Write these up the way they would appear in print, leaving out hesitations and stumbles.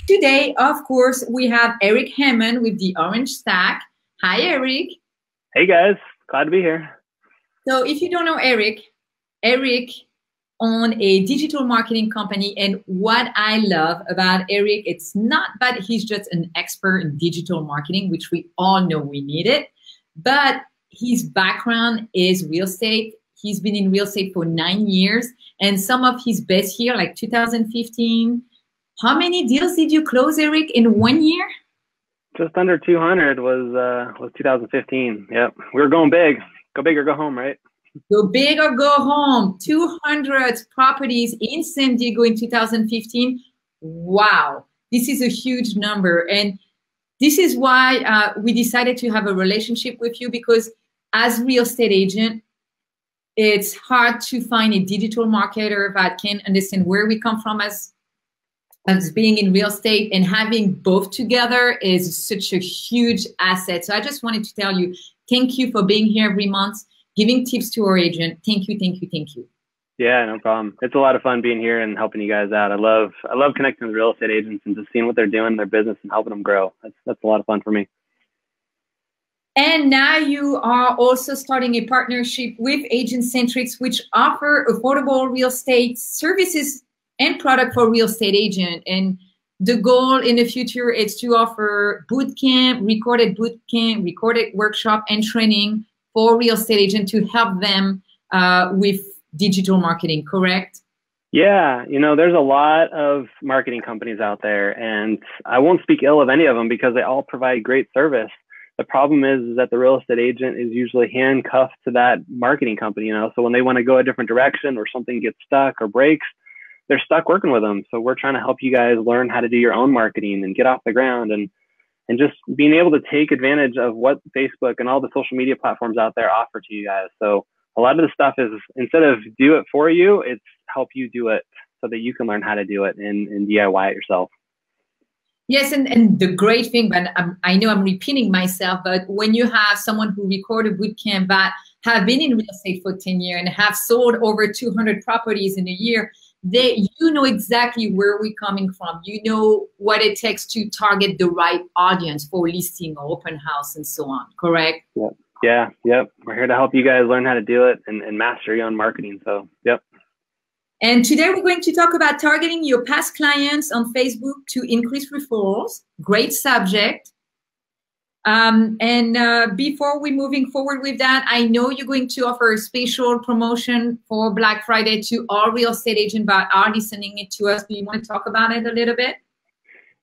Today, of course, we have Erik Hammond with the Orange Stack. Hi, Erik. Hey, guys. Glad to be here. So if you don't know Erik owned a digital marketing company. And what I love about Erik, it's not that he's just an expert in digital marketing, which we all know we need it, but his background is real estate. He's been in real estate for 9 years. And some of his best year, like 2015. How many deals did you close, Erik, in 1 year? Just under 200 was 2015. Yep. We were going big. Go big or go home, right? Go big or go home. 200 properties in San Diego in 2015. Wow. This is a huge number. And this is why we decided to have a relationship with you, because as real estate agent, it's hard to find a digital marketer that can understand where we come from as being in real estate, and having both together is such a huge asset. So I just wanted to tell you, thank you for being here every month, giving tips to our agent. Thank you, thank you, thank you. Yeah, no problem. It's a lot of fun being here and helping you guys out. I love connecting with real estate agents and just seeing what they're doing in their business and helping them grow. That's a lot of fun for me. And now you are also starting a partnership with Agent Centrics, which offer affordable real estate services and product for real estate agent. And the goal in the future is to offer recorded workshop and training for real estate agent to help them with digital marketing, correct? Yeah, there's a lot of marketing companies out there, and I won't speak ill of any of them because they all provide great service. The problem is that the real estate agent is usually handcuffed to that marketing company, so when they want to go a different direction or something gets stuck or breaks, they're stuck working with them. So we're trying to help you guys learn how to do your own marketing and get off the ground, and just being able to take advantage of what Facebook and all the social media platforms out there offer to you guys. So a lot of the stuff is, instead of do it for you, it's help you do it so that you can learn how to do it and DIY it yourself. Yes, and the great thing, but I know I'm repeating myself, but when you have someone who recorded bootcamp that have been in real estate for 10 years and have sold over 200 properties in a year, you know exactly where we're coming from. You know what it takes to target the right audience for listing or open house and so on, correct? Yep. Yep. We're here to help you guys learn how to do it and master your own marketing. So, yep. And today we're going to talk about targeting your past clients on Facebook to increase referrals. Great subject. Before we moving forward with that, I know you're going to offer a special promotion for Black Friday to all real estate agents that are listening to us. Do you want to talk about it a little bit?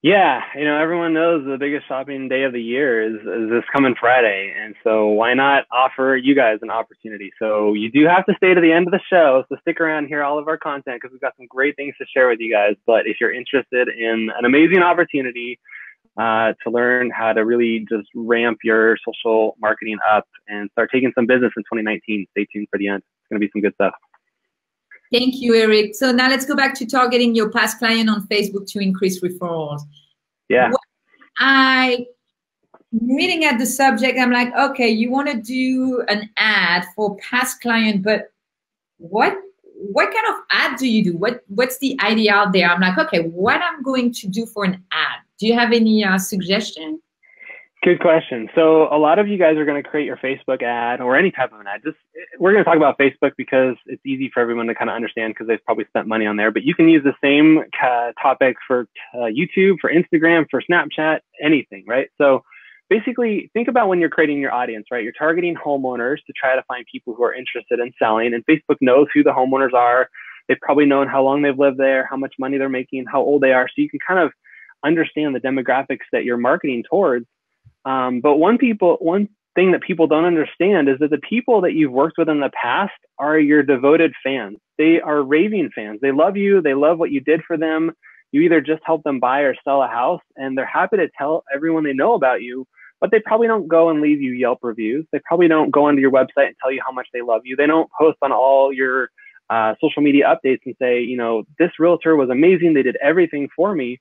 Yeah, everyone knows the biggest shopping day of the year is this coming Friday. And so why not offer you guys an opportunity? So you do have to stay to the end of the show. So stick around, hear all of our content, because we've got some great things to share with you guys. But if you're interested in an amazing opportunity to learn how to really just ramp your social marketing up and start taking some business in 2019, stay tuned for the end. It's going to be some good stuff. Thank you, Erik. So now let's go back to targeting your past client on Facebook to increase referrals. Yeah. I reading at the subject, I'm like, okay, you want to do an ad for past client, but what kind of ad do you do? What's the idea out there? I'm like, okay, what I'm going to do for an ad? Do you have any suggestion? Good question. So a lot of you guys are going to create your Facebook ad or any type of an ad. We're going to talk about Facebook because it's easy for everyone to kind of understand because they've probably spent money on there. But you can use the same topic for YouTube, for Instagram, for Snapchat, anything, right? So basically, think about when you're creating your audience, right? You're targeting homeowners to try to find people who are interested in selling. And Facebook knows who the homeowners are. They've probably known how long they've lived there, how much money they're making, how old they are. So you can kind of understand the demographics that you're marketing towards. But one thing that people don't understand is that the people that you've worked with in the past are your devoted fans. They are raving fans. They love you. They love what you did for them. You either just help them buy or sell a house, and they're happy to tell everyone they know about you, but they probably don't go and leave you Yelp reviews. They probably don't go onto your website and tell you how much they love you. They don't post on all your social media updates and say, this realtor was amazing. They did everything for me.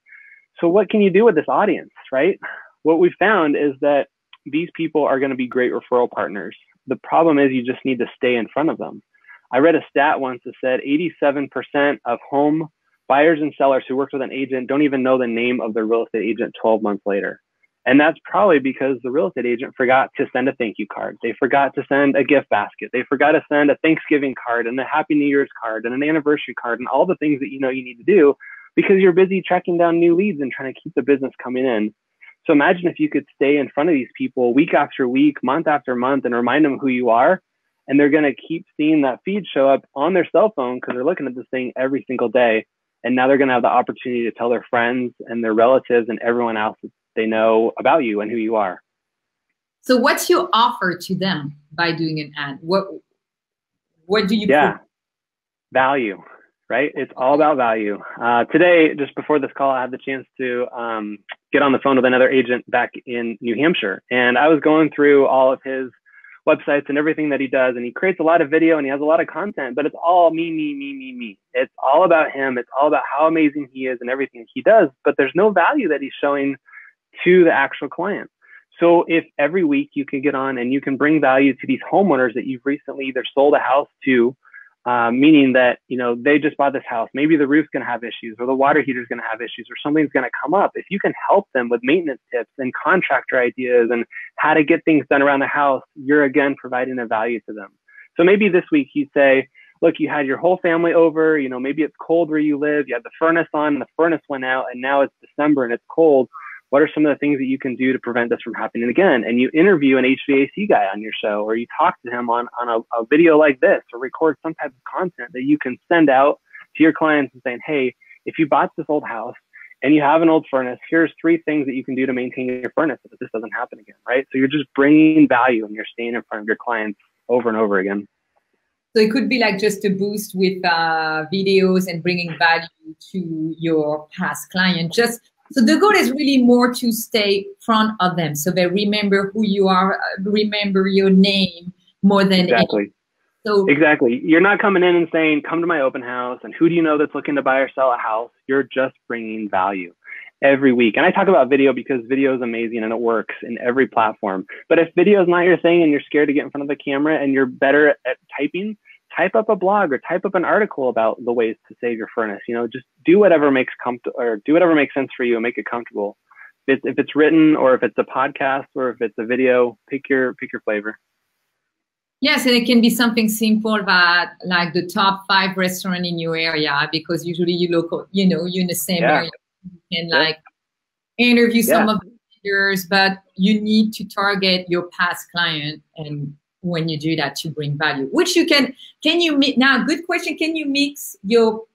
So what can you do with this audience, right? What we've found is that these people are going to be great referral partners. The problem is you just need to stay in front of them. I read a stat once that said 87% of home buyers and sellers who worked with an agent don't even know the name of their real estate agent 12 months later. And that's probably because the real estate agent forgot to send a thank you card. They forgot to send a gift basket. They forgot to send a Thanksgiving card and a Happy New Year's card and an anniversary card and all the things that you know you need to do because you're busy tracking down new leads and trying to keep the business coming in. So imagine if you could stay in front of these people week after week, month after month, and remind them who you are. And they're going to keep seeing that feed show up on their cell phone because they're looking at this thing every single day. And now they're going to have the opportunity to tell their friends and their relatives and everyone else that they know about you and who you are. So what's your offer to them by doing an ad? What do you put? Value, right? It's all about value. Today, just before this call, I had the chance to get on the phone with another agent back in New Hampshire. And I was going through all of his websites and everything that he does. And he creates a lot of video and he has a lot of content, but it's all me, me, me, me, me. It's all about him. It's all about how amazing he is and everything he does, but there's no value that he's showing to the actual client. So if every week you can get on and you can bring value to these homeowners that you've recently either sold a house to, meaning that, you know, they just bought this house, maybe the roof's going to have issues or the water heater's going to have issues or something's going to come up. If you can help them with maintenance tips and contractor ideas and how to get things done around the house, you're again providing a value to them. So maybe this week you say, look, you had your whole family over, you know, maybe it's cold where you live, you had the furnace on and the furnace went out and now it's December and it's cold. What are some of the things that you can do to prevent this from happening again? And you interview an HVAC guy on your show, or you talk to him on a video like this, or record some type of content that you can send out to your clients and saying, hey, if you bought this old house and you have an old furnace, here's 3 things that you can do to maintain your furnace so that this doesn't happen again, right? So you're just bringing value and you're staying in front of your clients over and over again. So it could be like just a boost with videos and bringing value to your past client. So the goal is really more to stay front of them so they remember who you are, remember your name more than Exactly. So exactly. You're not coming in and saying, come to my open house and who do you know that's looking to buy or sell a house? You're just bringing value every week. And I talk about video because video is amazing and it works in every platform. But if video is not your thing and you're scared to get in front of the camera and you're better at typing, type up a blog or type up an article about the ways to save your furnace. You know, just do whatever makes do whatever makes sense for you and make it comfortable. If it's written or if it's a podcast or if it's a video, pick your flavor. Yes, and it can be something simple that like the top 5 restaurant in your area, because usually you're in the same area. You can like interview some of the leaders, but you need to target your past client, and when you do that, to bring value, which you can you now, good question, can you mix your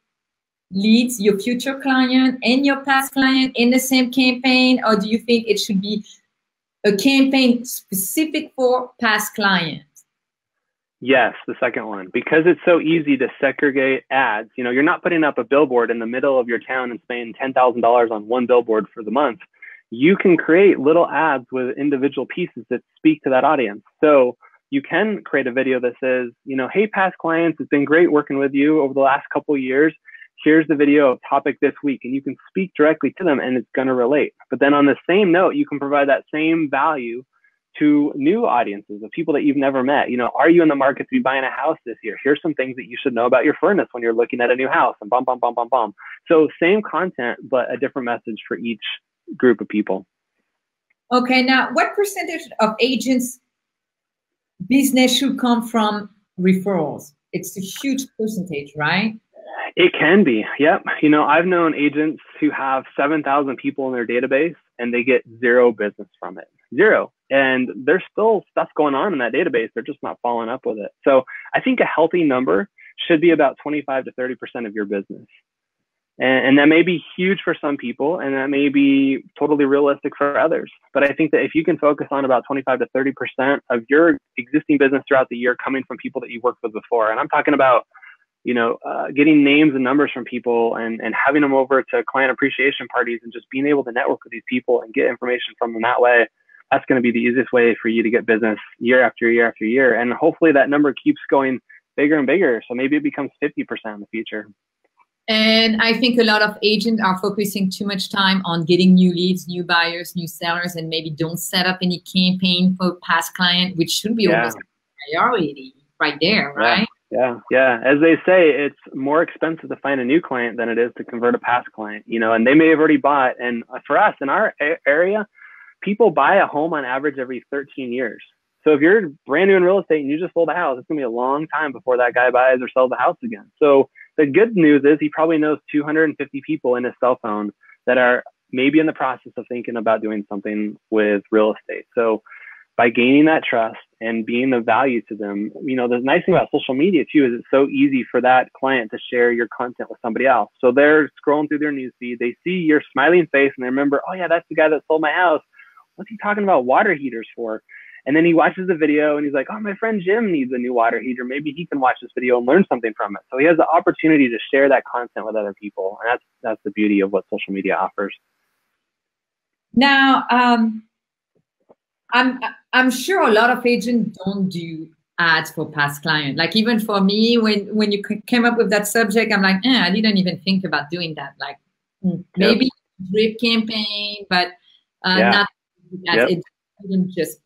leads, your future client and your past client in the same campaign, or do you think it should be a campaign specific for past clients? Yes, the second one, because it's so easy to segregate ads. You know, you're not putting up a billboard in the middle of your town and spending $10,000 on one billboard for the month. You can create little ads with individual pieces that speak to that audience. So you can create a video that says, you know, hey, past clients, it's been great working with you over the last couple of years. Here's the video of topic this week, and you can speak directly to them and it's going to relate. But then on the same note, you can provide that same value to new audiences of people that you've never met. You know, are you in the market to be buying a house this year? Here's some things that you should know about your furnace when you're looking at a new house, and bum, bum, bum, bum, bum. So same content, but a different message for each group of people. Okay, now what percentage of agents' business should come from referrals? It's a huge percentage, right? It can be, yep. You know, I've known agents who have 7,000 people in their database and they get 0 business from it, 0. And there's still stuff going on in that database. They're just not following up with it. So I think a healthy number should be about 25 to 30% of your business. And that may be huge for some people, and that may be totally realistic for others. But I think that if you can focus on about 25 to 30% of your existing business throughout the year coming from people that you've worked with before, and I'm talking about, you know, getting names and numbers from people and having them over to client appreciation parties and just being able to network with these people and get information from them that way, that's going to be the easiest way for you to get business year after year after year. And hopefully that number keeps going bigger and bigger. So maybe it becomes 50% in the future. And I think a lot of agents are focusing too much time on getting new leads, new buyers, new sellers, and maybe don't set up any campaign for past client, which should be almost a priority right there, right? Yeah, yeah. As they say, it's more expensive to find a new client than it is to convert a past client, you know, and they may have already bought. And for us in our area, people buy a home on average every 13 years. So if you're brand new in real estate and you just sold a house, it's gonna be a long time before that guy buys or sells the house again. So the good news is he probably knows 250 people in his cell phone that are maybe in the process of thinking about doing something with real estate. So by gaining that trust and being of value to them, you know, the nice thing about social media too is it's so easy for that client to share your content with somebody else. So they're scrolling through their newsfeed, they see your smiling face and they remember, oh yeah, that's the guy that sold my house. What's he talking about water heaters for? And then he watches the video and he's like, oh, my friend Jim needs a new water heater. Maybe he can watch this video and learn something from it. So he has the opportunity to share that content with other people. And that's the beauty of what social media offers. Now, I'm sure a lot of agents don't do ads for past clients. Like even for me, when you came up with that subject, I'm like, I didn't even think about doing that. Like maybe drip campaign, but not. It didn't just.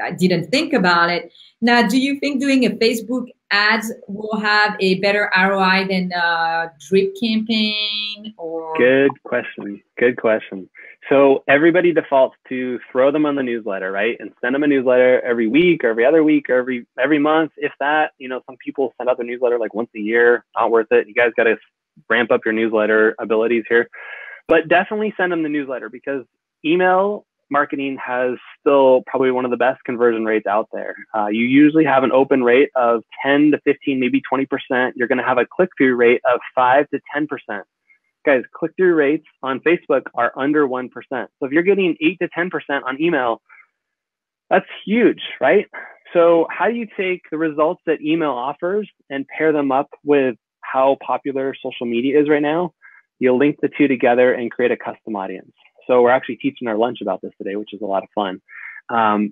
I didn't think about it. Now, do you think doing a Facebook ads will have a better ROI than a drip campaign? Or Good question. Good question. So everybody defaults to throw them on the newsletter, right? And send them a newsletter every week or every other week or every month, if that. You know, some people send out their newsletter like once a year. Not worth it. You guys got to ramp up your newsletter abilities here. But definitely send them the newsletter because email marketing has still probably one of the best conversion rates out there. You usually have an open rate of 10 to 15, maybe 20%. You're going to have a click-through rate of 5 to 10%. Guys, click-through rates on Facebook are under 1%. So if you're getting 8 to 10% on email, that's huge, right? So how do you take the results that email offers and pair them up with how popular social media is right now? You'll link the two together and create a custom audience. So we're actually teaching our lunch about this today, which is a lot of fun.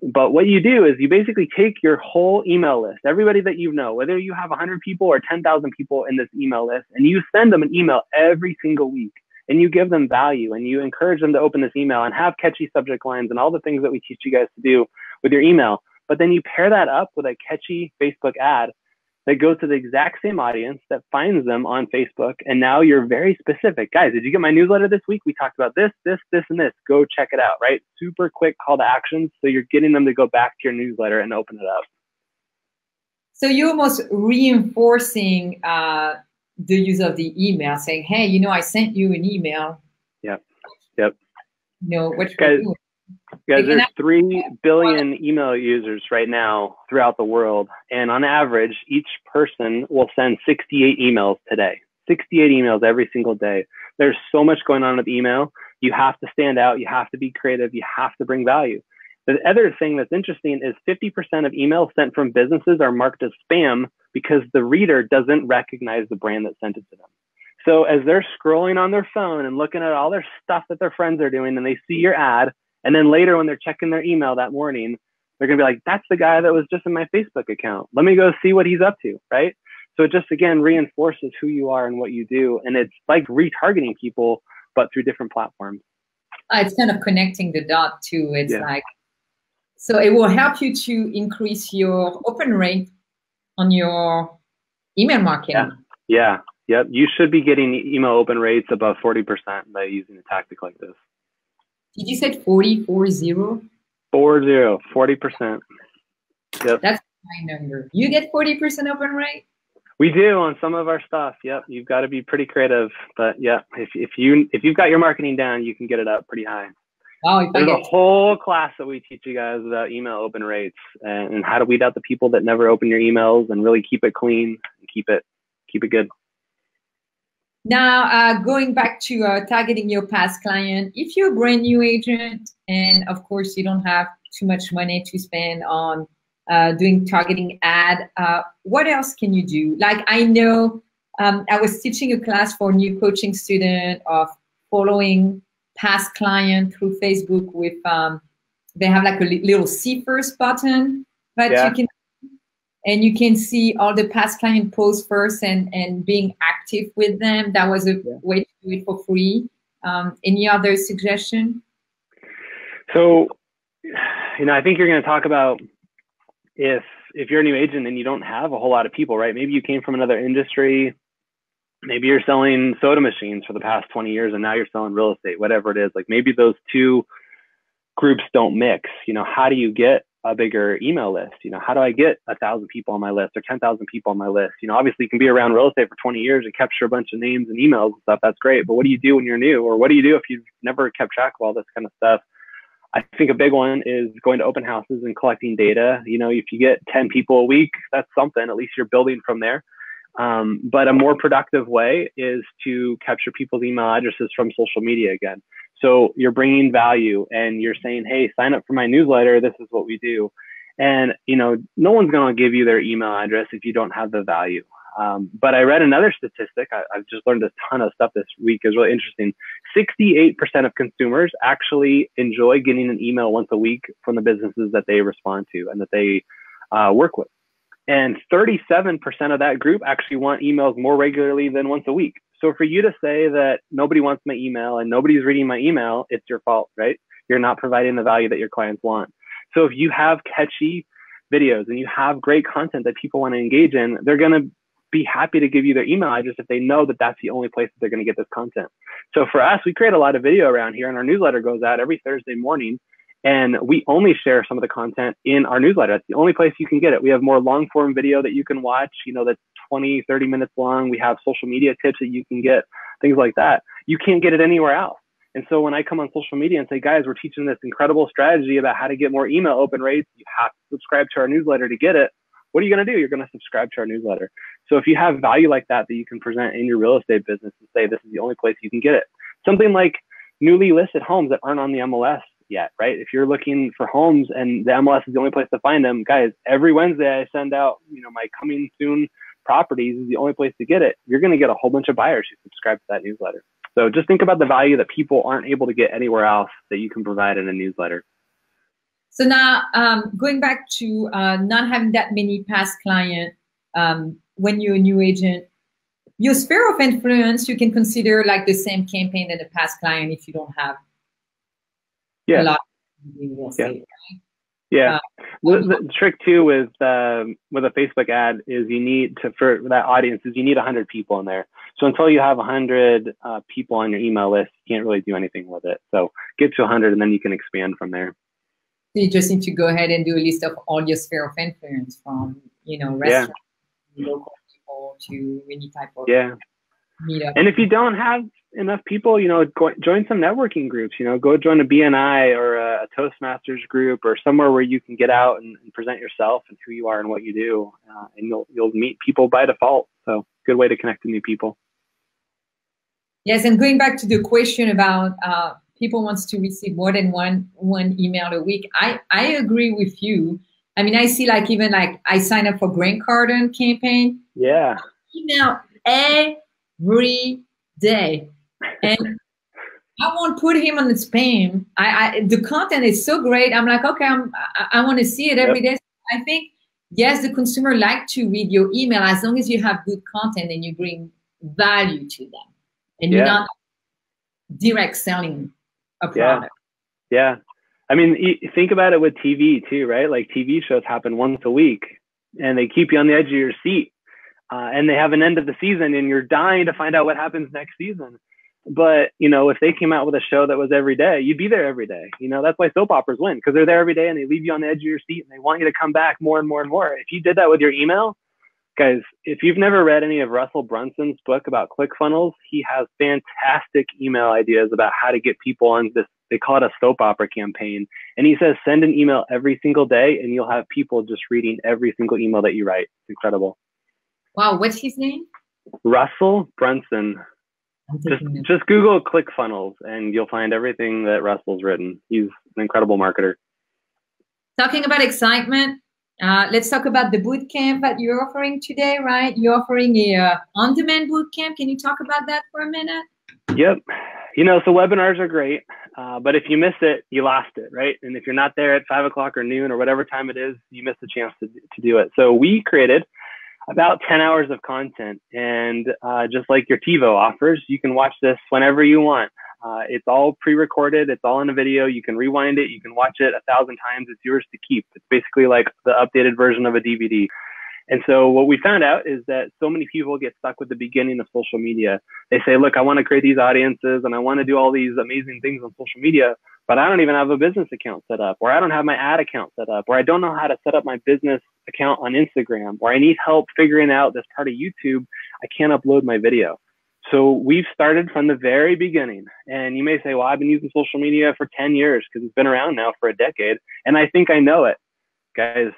But what you do is you basically take your whole email list, everybody that you know, whether you have 100 people or 10,000 people in this email list, and you send them an email every single week, and you give them value, and you encourage them to open this email and have catchy subject lines and all the things that we teach you guys to do with your email. But then you pair that up with a catchy Facebook ad that goes to the exact same audience that finds them on Facebook. And now you're very specific. Guys, did you get my newsletter this week? We talked about this, this, this, and this. Go check it out, right? Super quick call to action. So you're getting them to go back to your newsletter and open it up. So you're almost reinforcing the use of the email, saying, hey, you know, I sent you an email. Yep. You know, what guys, there's 3 billion email users right now throughout the world. And on average, each person will send 68 emails today. 68 emails every single day. There's so much going on with email. You have to stand out. You have to be creative. You have to bring value. The other thing that's interesting is 50% of emails sent from businesses are marked as spam because the reader doesn't recognize the brand that sent it to them. So as they're scrolling on their phone and looking at all their stuff that their friends are doing and they see your ad, and then later when they're checking their email that morning, they're going to be like, that's the guy that was just in my Facebook account. Let me go see what he's up to, right? So it just, again, reinforces who you are and what you do. And it's like retargeting people, but through different platforms. It's kind of connecting the dot too. It's like, so it will help you to increase your open rate on your email marketing. Yep. You should be getting email open rates above 40% by using a tactic like this. Did you say 40? 40%. Yep. That's my number. You get 40% open rate? We do on some of our stuff. Yep. You've got to be pretty creative, but yeah, if you've got your marketing down, you can get it up pretty high. Oh, there's a whole class that we teach you guys about email open rates and how to weed out the people that never open your emails and really keep it clean and keep it good. Now, going back to targeting your past client, if you're a brand new agent and of course you don't have too much money to spend on doing targeting ad, what else can you do? Like I know I was teaching a class for a new coaching student of following past client through Facebook with, they have like a little see first button that you can, and you can see all the past client posts first and being active with them. That was a way to do it for free. Any other suggestion? So, I think you're going to talk about if if you're a new agent and you don't have a whole lot of people, right? Maybe you came from another industry. Maybe you're selling soda machines for the past 20 years and now you're selling real estate, whatever it is. Like maybe those two groups don't mix. You know, how do you get a bigger email list? You know, how do I get 1,000 people on my list or 10,000 people on my list? You know, obviously you can be around real estate for 20 years and capture a bunch of names and emails and stuff. That's great. But what do you do when you're new? Or what do you do if you've never kept track of all this kind of stuff? I think a big one is going to open houses and collecting data. You know, if you get 10 people a week, that's something. At least you're building from there. But a more productive way is to capture people's email addresses from social media again. So you're bringing value and you're saying, hey, sign up for my newsletter. This is what we do. And, you know, no one's going to give you their email address if you don't have the value. But I read another statistic. I've just learned a ton of stuff this week. Is really interesting. 68% of consumers actually enjoy getting an email once a week from the businesses that they respond to and that they work with. And 37% of that group actually want emails more regularly than once a week. So for you to say that nobody wants my email and nobody's reading my email, it's your fault, right? You're not providing the value that your clients want. So if you have catchy videos and you have great content that people want to engage in, they're going to be happy to give you their email address if they know that that's the only place that they're going to get this content. So for us, we create a lot of video around here and our newsletter goes out every Thursday morning. And we only share some of the content in our newsletter. That's the only place you can get it. We have more long form video that you can watch, you know, that's 20, 30 minutes long. We have social media tips that you can get, things like that. You can't get it anywhere else. And so when I come on social media and say, guys, we're teaching this incredible strategy about how to get more email open rates, you have to subscribe to our newsletter to get it. What are you going to do? You're going to subscribe to our newsletter. So if you have value like that you can present in your real estate business and say, this is the only place you can get it. Something like newly listed homes that aren't on the MLS yet, right? If you're looking for homes and the MLS is the only place to find them, guys, every Wednesday I send out, you know, my coming soon properties is the only place to get it. You're going to get a whole bunch of buyers who subscribe to that newsletter. So just think about the value that people aren't able to get anywhere else that you can provide in a newsletter. So now going back to not having that many past clients, when you're a new agent, your sphere of influence, you can consider like the same campaign as a past client if you don't have a lot of real estate, right? Yeah. The trick too with a Facebook ad is you need to, for that audience, is you need 100 people in there. So until you have 100 people on your email list, you can't really do anything with it. So get to 100 and then you can expand from there. So you just need to go ahead and do a list of all your sphere of influence from, you know, restaurants, local people to any type of meetup. And if you don't have enough people, you know, join some networking groups, you know, go join a BNI or a Toastmasters group or somewhere where you can get out and present yourself and who you are and what you do. And you'll meet people by default. So good way to connect with new people. Yes. And going back to the question about people wants to receive more than one email a week. I agree with you. I mean, I see like even like I sign up for Grant Cardone campaign. Yeah. Email every day. And I won't put him on the spam. The content is so great. I'm like, okay, I want to see it every day. I think, yes, the consumer like to read your email as long as you have good content and you bring value to them. And you're not direct selling a product. Yeah. I mean, think about it with TV too, right? Like TV shows happen once a week and they keep you on the edge of your seat. And they have an end of the season and you're dying to find out what happens next season. But, you know, if they came out with a show that was every day, you'd be there every day. You know, that's why soap operas win, because they're there every day and they leave you on the edge of your seat and they want you to come back more and more and more. If you did that with your email, guys, if you've never read any of Russell Brunson's book about ClickFunnels, he has fantastic email ideas about how to get people on this. They call it a soap opera campaign. And he says, send an email every single day and you'll have people just reading every single email that you write. It's incredible. Wow. What's his name? Russell Brunson. Just Google ClickFunnels and you'll find everything that Russell's written. He's an incredible marketer. Talking about excitement, let's talk about the boot camp that you're offering today, right? You're offering a on-demand boot camp. Can you talk about that for a minute? Yep. You know, so webinars are great, but if you miss it, you lost it, right? And if you're not there at 5 o'clock or noon or whatever time it is, you miss the chance to do it. So we created about 10 hours of content, and just like your TiVo offers, you can watch this whenever you want. It's all pre-recorded. It's all in a video. You can rewind it. You can watch it 1,000 times. It's yours to keep. It's basically like the updated version of a DVD. And so what we found out is that so many people get stuck with the beginning of social media. They say, look, I want to create these audiences and I want to do all these amazing things on social media, but I don't even have a business account set up, or I don't have my ad account set up, or I don't know how to set up my business account on Instagram, or I need help figuring out this part of YouTube. I can't upload my video. So we've started from the very beginning. And you may say, well, I've been using social media for 10 years because it's been around now for a decade. And I think I know it. Guys,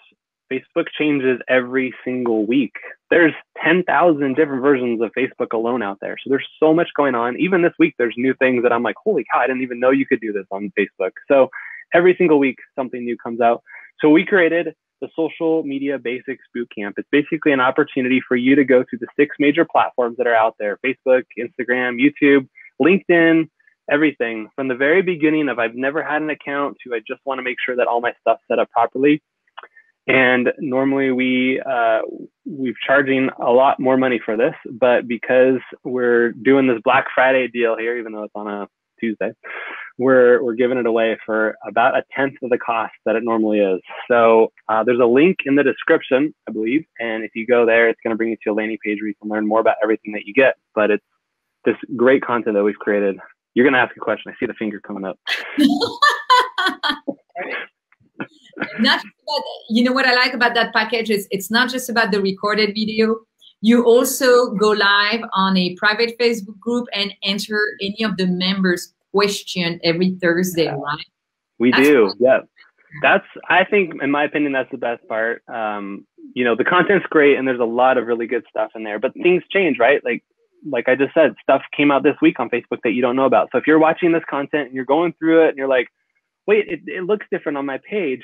Facebook changes every single week. There's 10,000 different versions of Facebook alone out there. So there's so much going on. Even this week, there's new things that I'm like, holy cow, I didn't even know you could do this on Facebook. So every single week, something new comes out. So we created the Social Media Basics Bootcamp. It's basically an opportunity for you to go through the 6 major platforms that are out there: Facebook, Instagram, YouTube, LinkedIn, everything. From the very beginning of I've never had an account to I just want to make sure that all my stuff's set up properly. And normally we're charging a lot more money for this, but because we're doing this Black Friday deal here, even though it's on a Tuesday, we're giving it away for about 1/10 of the cost that it normally is. So there's a link in the description, I believe. And if you go there, it's going to bring you to a landing page where you can learn more about everything that you get. But it's this great content that we've created. You're going to ask a question. I see the finger coming up. Not just about, you know what I like about that package is it's not just about the recorded video. You also go live on a private Facebook group and answer any of the members' question every Thursday, right? We do, yeah. That's, I think, in my opinion, that's the best part. You know, the content's great and there's a lot of really good stuff in there, but things change, right? Like I just said, stuff came out this week on Facebook that you don't know about. So if you're watching this content and you're going through it and you're like, wait, it looks different on my page.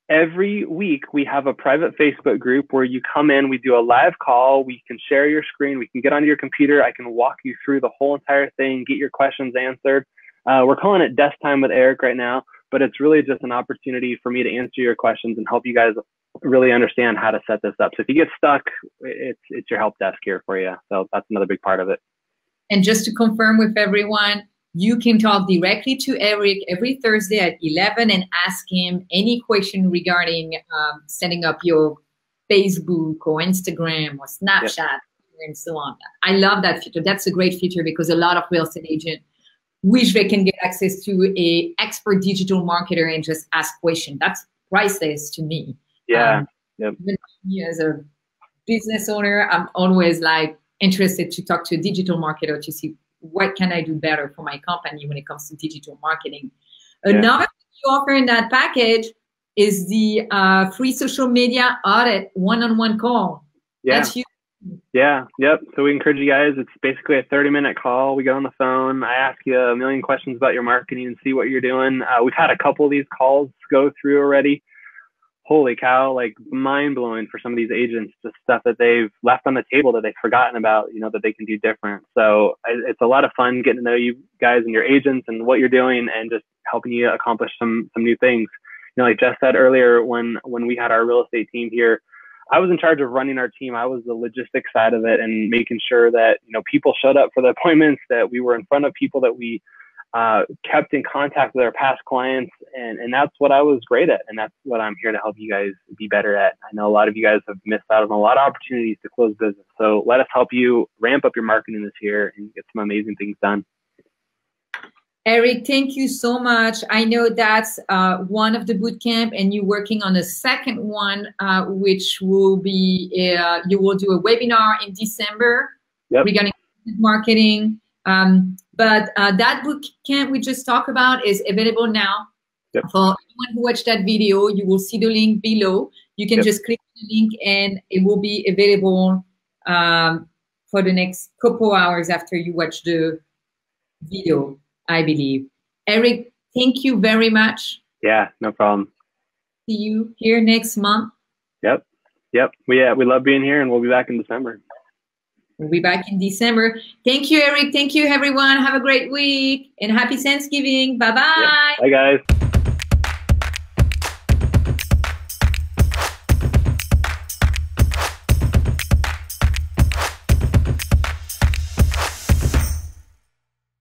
Every week we have a private Facebook group where you come in, we do a live call, we can share your screen, we can get onto your computer, I can walk you through the whole entire thing, get your questions answered. We're calling it Desk Time with Erik right now, but it's really just an opportunity for me to answer your questions and help you guys really understand how to set this up. So if you get stuck, it's your help desk here for you. So that's another big part of it. And just to confirm with everyone, you can talk directly to Erik every Thursday at 11 and ask him any question regarding setting up your Facebook or Instagram or Snapchat, yep, and so on. I love that feature. That's a great feature because a lot of real estate agents wish they can get access to an expert digital marketer and just ask questions. That's priceless to me. Yeah. Yep. Even me as a business owner, I'm always like interested to talk to a digital marketer to see what can I do better for my company when it comes to digital marketing. Yeah. Another thing you offer in that package is the free social media audit one-on-one call. Yeah. That's huge. Yeah. Yep. So we encourage you guys. It's basically a 30-minute call. We get on the phone. I ask you a million questions about your marketing and see what you're doing. We've had a couple of these calls go through already. Holy cow, like mind-blowing for some of these agents, the stuff that they've left on the table that they've forgotten about, you know, that they can do different. So it's a lot of fun getting to know you guys and your agents and what you're doing and just helping you accomplish some new things. You know, like Jess said earlier, when we had our real estate team here, I was in charge of running our team. I was the logistics side of it and making sure that, you know, people showed up for the appointments, that we were in front of people, that we kept in contact with our past clients, and that's what I was great at, and that's what I'm here to help you guys be better at. I know a lot of you guys have missed out on a lot of opportunities to close business, so let us help you ramp up your marketing this year and get some amazing things done. Erik, thank you so much. I know that's one of the bootcamp, and you're working on a second one, which will be, you will do a webinar in December, yep, regarding marketing. But that bootcamp we just talked about is available now. Yep. For anyone who watched that video, you will see the link below. You can, yep, just click the link and it will be available for the next couple hours after you watch the video, I believe. Erik, thank you very much. Yeah, no problem. See you here next month. Yep. Yep. We love being here, and we'll be back in December. We'll be back in December. Thank you, Erik. Thank you, everyone. Have a great week and happy Thanksgiving. Bye-bye. Yeah. Bye, guys.